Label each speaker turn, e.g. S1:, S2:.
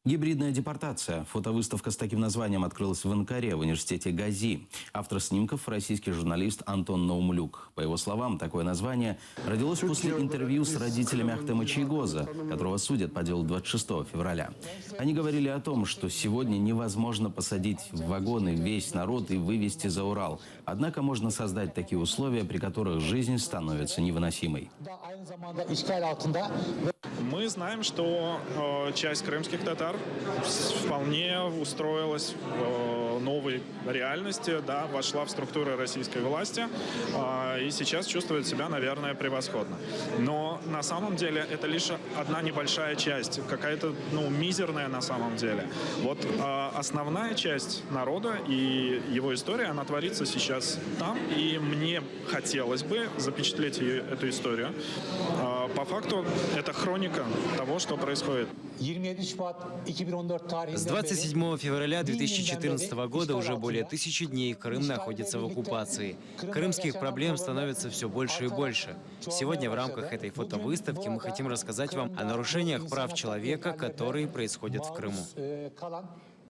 S1: Гибридная депортация. Фотовыставка с таким названием открылась в Анкаре, в университете Гази. Автор снимков – российский журналист Антон Наумлюк. По его словам, такое название родилось после интервью с родителями Ахтема Чийгоза, которого судят по делу 26 февраля. Они говорили о том, что сегодня невозможно посадить в вагоны весь народ и вывести за Урал. Однако можно создать такие условия, при которых жизнь становится невыносимой.
S2: Мы знаем, что часть крымских татар вполне устроилась в новой реальности, да, вошла в структуры российской власти и сейчас чувствует себя, наверное, превосходно. Но на самом деле это лишь одна небольшая часть, какая-то, мизерная на самом деле. Вот основная часть народа и его история, она творится сейчас там, и мне хотелось бы запечатлеть эту историю. По факту это хроника того, что происходит.
S3: С 27 февраля 2014 года уже более 1000 дней Крым находится в оккупации. Крымских проблем становится все больше и больше. Сегодня в рамках этой фотовыставки мы хотим рассказать вам о нарушениях прав человека, которые происходят в Крыму.